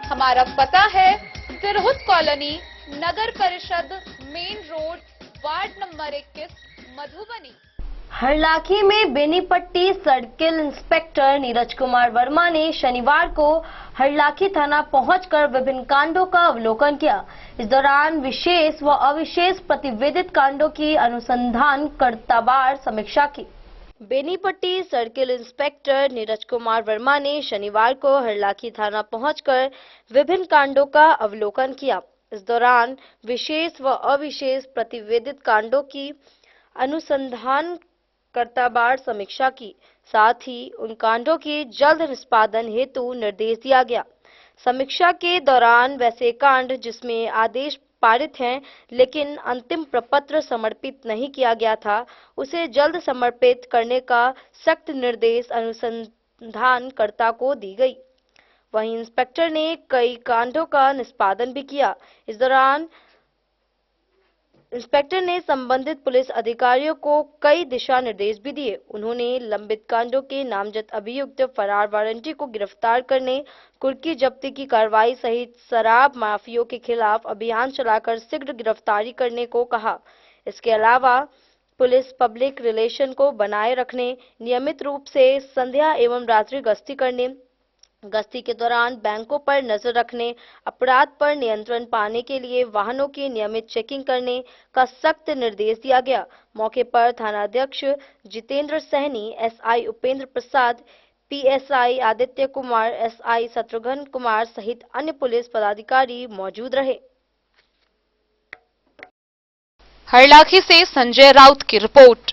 हमारा पता है तिरहुत कॉलोनी, नगर परिषद, main road, ward number 21, Madhubani. Harlakhi में बेनीपट्टी सर्किल इंस्पेक्टर नीरज कुमार वर्मा ने शनिवार को हरलाखी थाना पहुंचकर विभिन्न कांडों का अवलोकन किया। इस दौरान विशेष व अविशेष प्रतिवेदित कांडों की अनुसंधान कर्तावार समीक्षा की। बेनीपट्टी सर्किल इंस्पेक्टर नीरज कुमार वर्मा ने शनिवार को हरलाखी थाना पहुंचकर विभिन्न कांडों का अवलोकन किया। इस दौरान विशेष व अविशेष प्रतिवेदित कांडों की अनुसंधान कर्तावार समीक्षा की, साथ ही उन कांडों के जल्द निष्पादन हेतु निर्देश दिया गया। समीक्षा के दौरान वैसे कांड जिसमें आदेश पारित हैं लेकिन अंतिम प्रपत्र समर्पित नहीं किया गया था, उसे जल्द समर्पित करने का सख्त निर्देश अनुसंधानकर्ता को दी गई। वहीं इंस्पेक्टर ने कई कांडों का निष्पादन भी किया। इस दौरान इंस्पेक्टर ने संबंधित पुलिस अधिकारियों को कई दिशा निर्देश भी दिए। उन्होंने लंबित कांडों के नामजद अभियुक्त फरार वारंटी को गिरफ्तार करने, कुर्की जब्ती की कार्रवाई सहित शराब माफियों के खिलाफ अभियान चलाकर शीघ्र गिरफ्तारी करने को कहा। इसके अलावा पुलिस पब्लिक रिलेशन को बनाए रखने, नियमित रूप से संध्या एवं रात्रि गश्ती करने, गश्ती के दौरान बैंकों पर नजर रखने, अपराध पर नियंत्रण पाने के लिए वाहनों की नियमित चेकिंग करने का सख्त निर्देश दिया गया। मौके पर थानाध्यक्ष Jitendra Sahni, SI Upendra Prasad, PSI Aditya Kumar, SI Shatrughan Kumar सहित अन्य पुलिस पदाधिकारी मौजूद रहे। हरलाखी से संजय राउत की रिपोर्ट।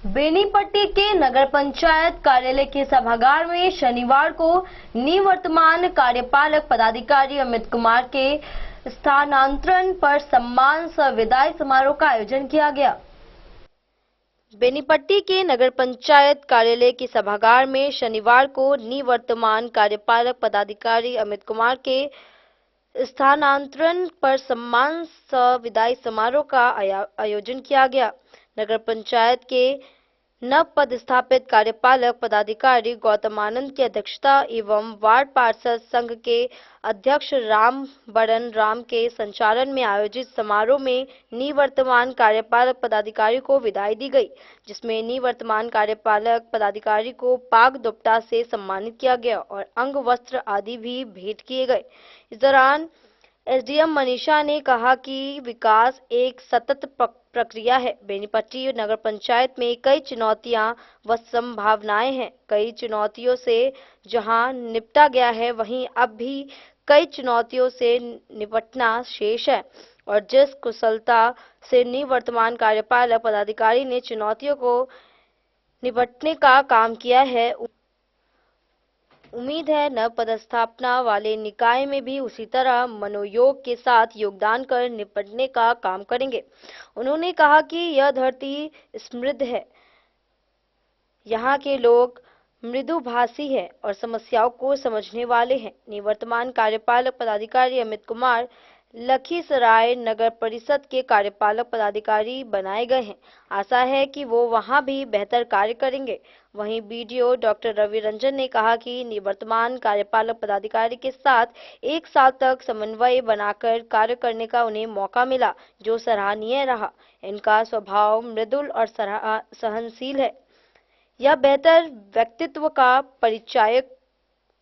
बेनीपट्टी के नगर पंचायत कार्यालय के सभागार में शनिवार को निवर्तमान कार्यपालक पदाधिकारी अमित कुमार के स्थानांतरण पर सम्मान सह विदाई समारोह का आयोजन किया गया। बेनीपट्टी के नगर पंचायत कार्यालय के सभागार में शनिवार को निवर्तमान कार्यपालक पदाधिकारी अमित कुमार के स्थानांतरण पर सम्मान सह विदाई समारोह का आयोजन किया गया। नगर पंचायत के नव पदस्थापित कार्यपालक पदाधिकारी गौतम आनंद की अध्यक्षता एवं वार्ड पार्षद संघ के अध्यक्ष राम बड़न राम के संचालन में आयोजित समारोह में निवर्तमान कार्यपालक पदाधिकारी को विदाई दी गई, जिसमें निवर्तमान कार्यपालक पदाधिकारी को पाग दुपट्टा से सम्मानित किया गया और अंग वस्त्र आदि भी भेंट किए गए। इस दौरान एसडीएम मनीषा ने कहा कि विकास एक सतत प्रक्रिया है। बेनीपट्टी नगर पंचायत में कई चुनौतियां व संभावनाएं हैं। कई चुनौतियों से जहां निपटा गया है, वहीं अब भी कई चुनौतियों से निपटना शेष है और जिस कुशलता से निवर्तमान कार्यपालक पदाधिकारी ने चुनौतियों को निपटने का काम किया है, उम्मीद है नव पदस्थापना वाले निकाय में भी उसी तरह मनोयोग के साथ योगदान कर निपटने का काम करेंगे। उन्होंने कहा कि यह धरती समृद्ध है, यहाँ के लोग मृदुभाषी हैं और समस्याओं को समझने वाले हैं। निवर्तमान कार्यपालक पदाधिकारी अमित कुमार लखीसराय नगर परिषद के कार्यपालक पदाधिकारी बनाए गए हैं। आशा है कि वो वहां भी बेहतर कार्य करेंगे। वहीं बीडीओ डॉक्टर रवि रंजन ने कहा कि निवर्तमान कार्यपालक पदाधिकारी के साथ 1 साल तक समन्वय बनाकर कार्य करने का उन्हें मौका मिला, जो सराहनीय रहा। इनका स्वभाव मृदुल और सहनशील है। यह बेहतर व्यक्तित्व का परिचायक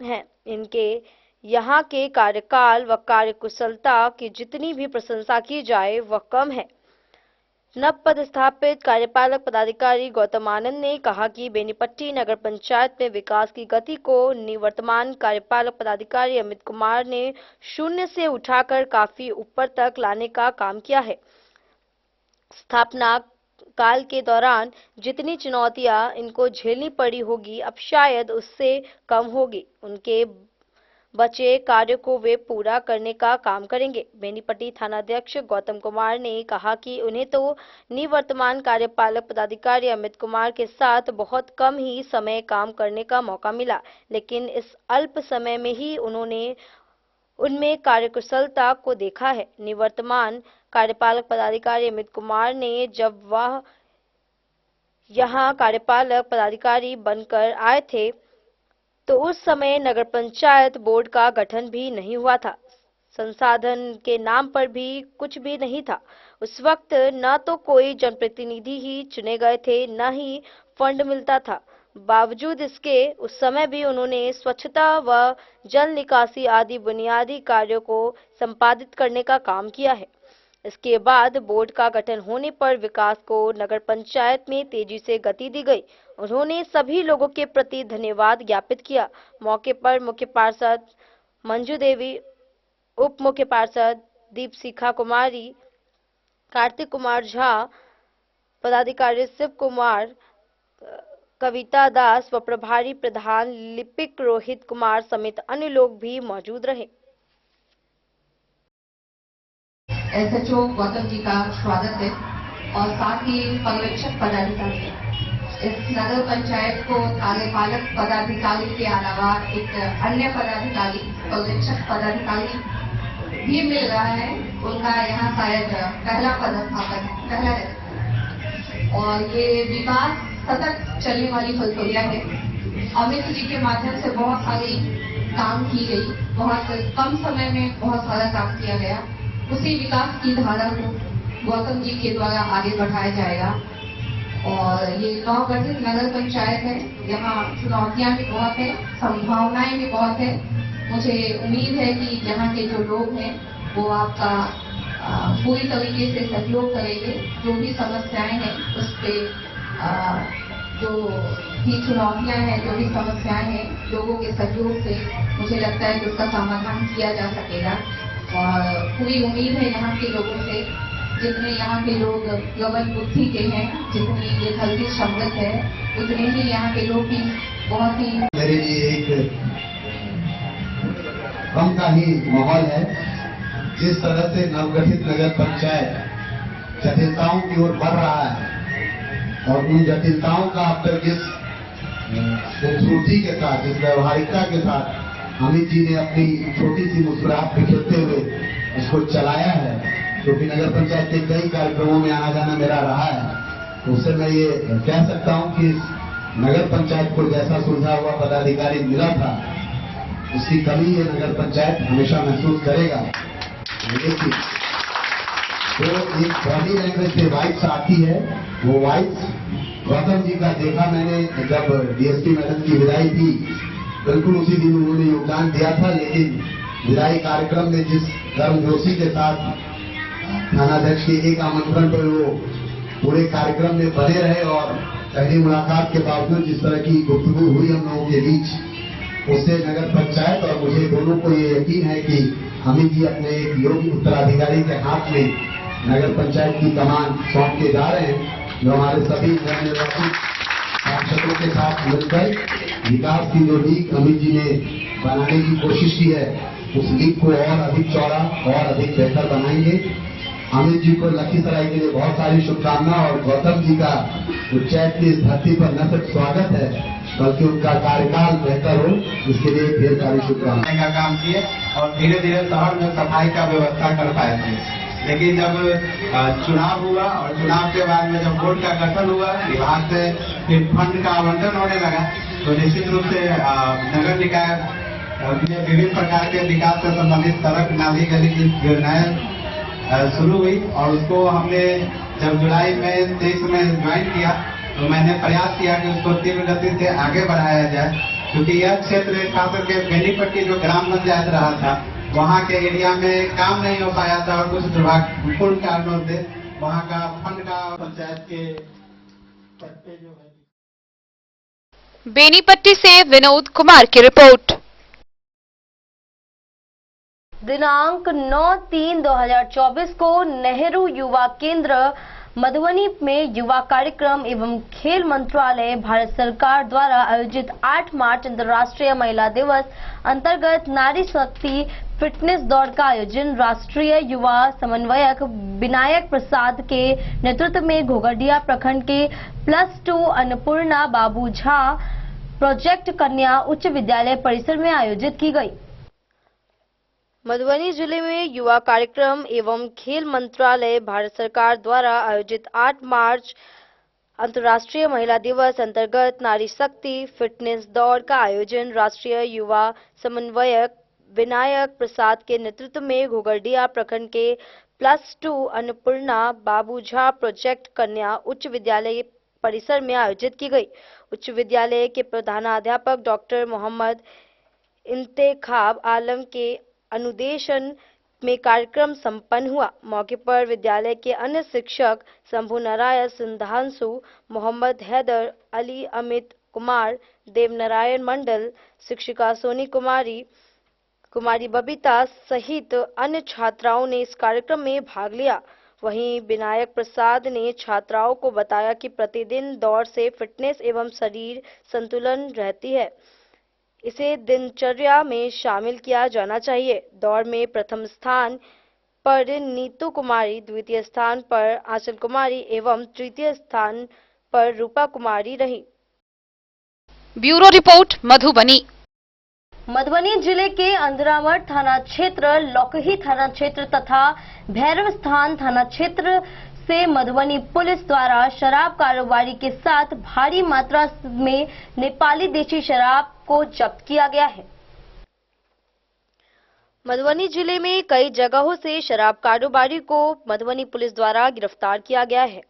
है। इनके यहाँ के कार्यकाल व कार्यकुशलता की जितनी भी प्रशंसा की जाए वह कम है। नव पदस्थापित कार्यपालक पदाधिकारी गौतम आनंद ने कहा कि बेनीपट्टी नगर पंचायत में विकास की गति को निवर्तमान कार्यपालक पदाधिकारी अमित कुमार ने शून्य से उठाकर काफी ऊपर तक लाने का काम किया है। स्थापना काल के दौरान जितनी चुनौतियां इनको झेलनी पड़ी होगी, अब शायद उससे कम होगी। उनके बचे कार्य को वे पूरा करने का काम करेंगे। बेनीपट्टी थानाध्यक्ष गौतम कुमार ने कहा कि उन्हें तो निवर्तमान कार्यपालक पदाधिकारी अमित कुमार के साथ बहुत कम ही समय काम करने का मौका मिला, लेकिन इस अल्प समय में ही उन्होंने उनमें कार्यकुशलता को देखा है। निवर्तमान कार्यपालक पदाधिकारी अमित कुमार ने जब वह यहाँ कार्यपालक पदाधिकारी बनकर आए थे तो उस समय नगर पंचायत बोर्ड का गठन भी नहीं हुआ था। संसाधन के नाम पर भी कुछ भी नहीं था। उस वक्त न तो कोई जनप्रतिनिधि ही चुने गए थे, न ही फंड मिलता था। बावजूद इसके उस समय भी उन्होंने स्वच्छता व जल निकासी आदि बुनियादी कार्यों को संपादित करने का काम किया है। इसके बाद बोर्ड का गठन होने पर विकास को नगर पंचायत में तेजी से गति दी गई। उन्होंने सभी लोगों के प्रति धन्यवाद ज्ञापित किया। मौके पर मुख्य पार्षद मंजू देवी, उप मुख्य पार्षद दीपशिखा कुमारी, कार्तिक कुमार झा, पदाधिकारी शिव कुमार, कविता दास व प्रभारी प्रधान लिपिक रोहित कुमार समेत अन्य लोग भी मौजूद रहे। एसएचओ गौतम जी का स्वागत है और साथ ही पर्यवेक्षक पदाधिकारी। इस नगर पंचायत को कार्यपालक पदाधिकारी के अलावा एक अन्य पदाधिकारी, पर्यवेक्षक पदाधिकारी भी मिल रहा है। उनका यहाँ शायद पहला पदस्थापन पहला है और ये विकास सतत चलने वाली प्रक्रिया है। अमित जी के माध्यम से बहुत सारी काम की गई, बहुत कम समय में बहुत सारा काम किया गया। उसी विकास की धारा को गौतम जी के द्वारा आगे बढ़ाया जाएगा। और ये नवगठित नगर पंचायत है, यहाँ चुनौतियां भी बहुत है, संभावनाएं भी बहुत है। मुझे उम्मीद है कि यहाँ के जो लोग हैं वो आपका पूरी तरीके से सहयोग करेंगे। जो भी समस्याएं हैं उस पे जो भी चुनौतियां हैं, जो भी समस्याएं हैं, लोगों के सहयोग से मुझे लगता है कि उसका समाधान किया जा सकेगा। और पूरी उम्मीद है यहाँ के लोगों से, जितने यहाँ के लोग प्रबल बुद्धि के हैं, जितनी ये धरती समृद्ध है, उतने ही यहाँ के लोग भी बहुत ही मेरे लिए एक गम का ही माहौल है। जिस तरह से नवगठित नगर पंचायत जटिलताओं की ओर बढ़ रहा है और उन जटिलताओं का अब तक जिस खूबसूरती के साथ, जिस व्यवहारिकता के साथ अमित जी ने अपनी छोटी सी मुस्कुराहट बिखेरते हुए इसको चलाया है, क्योंकि नगर पंचायत के कई कार्यक्रमों में आना जाना मेरा रहा है, तो उससे मैं ये कह सकता हूँ कि नगर पंचायत को जैसा सुलझा हुआ पदाधिकारी मिला था, उसकी कमी ये नगर पंचायत हमेशा महसूस करेगा। लेकिन तो एक बॉडी लैंग्वेज पे वाइब्स आती है, वो वाइब्स गौतम जी का देखा मैंने जब डीएसपी मैडम की विदाई थी, बिल्कुल उसी दिन उन्होंने योगदान दिया था। लेकिन विदाई कार्यक्रम में जिस गर्मजोशी के साथ थानाध्यक्ष के एक आमंत्रण पर वो पूरे कार्यक्रम में बने रहे और पहली मुलाकात के बावजूद जिस तरह की गुफ्तगू हुई हम लोगों के बीच, उससे नगर पंचायत और मुझे दोनों को ये यकीन है कि अमित जी अपने एक योग्य उत्तराधिकारी के हाथ में नगर पंचायत की कमान सौंप के जा रहे हैं, जो हमारे सभी नवनिर्वाचित पार्षदों के साथ मिलकर विकास की जो लीग अमित जी ने बनाने की कोशिश की है, उस लीग को और अधिक चौड़ा और अधिक बेहतर बनाएंगे। अमित जी को लखीसराय के लिए बहुत सारी शुभकामनाएं और गौतम जी का उच्चैठ की इस धरती पर न सिर्फ स्वागत है, बल्कि उनका कार्यकाल बेहतर हो, इसके लिए ढेर सारी शुभकामनाएं का काम किए और धीरे धीरे शहर में सफाई का व्यवस्था कर पाए थे। लेकिन जब चुनाव हुआ और चुनाव के बाद में जब बोर्ड का गठन हुआ, विभाग से फिर फंड का आवंटन होने लगा, तो निश्चित रूप से नगर निकाय विभिन्न प्रकार के विकास से संबंधित सड़क, नाली, गली की योजनाएं शुरू हुई और उसको हमने जब जुलाई में 23 में ज्वाइन किया, तो मैंने प्रयास किया कि उसको तीव्र गति से आगे बढ़ाया जाए, क्योंकि यह क्षेत्र खास करके बेनीपट्टी जो ग्राम पंचायत रहा था, वहाँ के एरिया में काम नहीं हो पाया था और कुछ दुर्भाग्यपूर्ण कारणों से वहाँ का फंड का पंचायत के पट्टे जो है। बेनीपट्टी से विनोद कुमार की रिपोर्ट। दिनांक 9/3/2024 को नेहरू युवा केंद्र मधुबनी में युवा कार्यक्रम एवं खेल मंत्रालय भारत सरकार द्वारा आयोजित 8 मार्च अंतर्राष्ट्रीय महिला दिवस अंतर्गत नारी शक्ति फिटनेस दौड़ का आयोजन राष्ट्रीय युवा समन्वयक विनायक प्रसाद के नेतृत्व में घोघडिया प्रखंड के +2 अन्नपूर्णा बाबू झा प्रोजेक्ट कन्या उच्च विद्यालय परिसर में आयोजित की गई। मधुबनी जिले में युवा कार्यक्रम एवं खेल मंत्रालय भारत सरकार द्वारा आयोजित 8 मार्च अंतर्राष्ट्रीय महिला दिवस अंतर्गत नारी शक्ति फिटनेस दौड़ का आयोजन राष्ट्रीय युवा समन्वयक विनायक प्रसाद के नेतृत्व में घोघडिया प्रखंड के +2 अन्नपूर्णा बाबू झा प्रोजेक्ट कन्या उच्च विद्यालय परिसर में आयोजित की गई। उच्च विद्यालय के प्रधानाध्यापक डॉक्टर मोहम्मद इंतेखाब आलम के अनुदेशन में कार्यक्रम संपन्न हुआ। मौके पर विद्यालय के अन्य शिक्षक शंभु नारायण सिंधांशु, मोहम्मद हैदर अली, अमित कुमार, देवनारायण मंडल, शिक्षिका सोनी कुमारी, कुमारी बबीता सहित अन्य छात्राओं ने इस कार्यक्रम में भाग लिया। वहीं विनायक प्रसाद ने छात्राओं को बताया कि प्रतिदिन दौड़ से फिटनेस एवं शरीर संतुलन रहती है, इसे दिनचर्या में शामिल किया जाना चाहिए। दौड़ में प्रथम स्थान पर नीतू कुमारी, द्वितीय स्थान पर आंचल कुमारी एवं तृतीय स्थान पर रूपा कुमारी रही। Bureau report Madhubani. मधुबनी जिले के अंधरामठ थाना क्षेत्र, लौकही थाना क्षेत्र तथा भैरव स्थान थाना क्षेत्र से मधुबनी पुलिस द्वारा शराब कारोबारी के साथ भारी मात्रा में नेपाली देशी शराब को जब्त किया गया है। मधुबनी जिले में कई जगहों से शराब कारोबारी को मधुबनी पुलिस द्वारा गिरफ्तार किया गया है।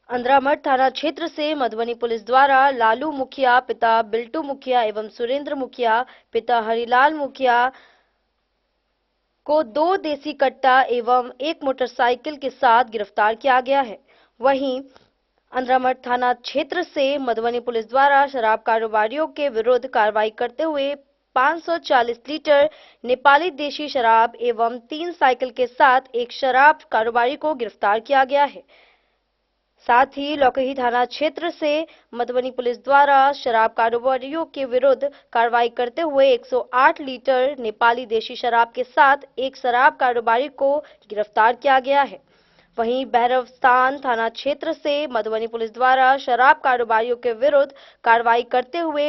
अंधरामठ थाना क्षेत्र से मधुबनी पुलिस द्वारा लालू मुखिया पिता बिल्टू मुखिया एवं सुरेंद्र मुखिया पिता हरिलाल मुखिया को 2 देसी कट्टा एवं 1 मोटरसाइकिल के साथ गिरफ्तार किया गया है। वहीं अंद्रामठ थाना क्षेत्र से मधुबनी पुलिस द्वारा शराब कारोबारियों के विरुद्ध कार्रवाई करते हुए 540 लीटर नेपाली देशी शराब एवं 3 साइकिल के साथ एक शराब कारोबारी को गिरफ्तार किया गया है। साथ ही लौकही थाना क्षेत्र से मधुबनी पुलिस द्वारा शराब कारोबारियों के विरुद्ध कार्रवाई करते हुए 108 लीटर नेपाली देशी शराब के साथ एक शराब कारोबारी को गिरफ्तार किया गया है। वहीं भैरवस्थान थाना क्षेत्र से मधुबनी पुलिस द्वारा शराब कारोबारियों के विरुद्ध कार्रवाई करते हुए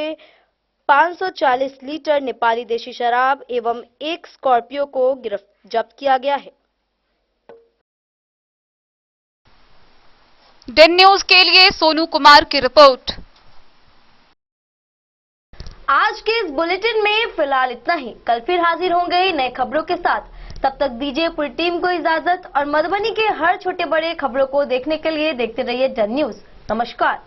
540 लीटर नेपाली देशी शराब एवं एक स्कॉर्पियो को जब्त किया गया है। डेन न्यूज के लिए सोनू कुमार की रिपोर्ट। आज के इस बुलेटिन में फिलहाल इतना ही। कल फिर हाजिर होंगे नए खबरों के साथ। तब तक दीजिए पूरी टीम को इजाजत और मधुबनी के हर छोटे बड़े खबरों को देखने के लिए देखते रहिए डेन न्यूज। नमस्कार।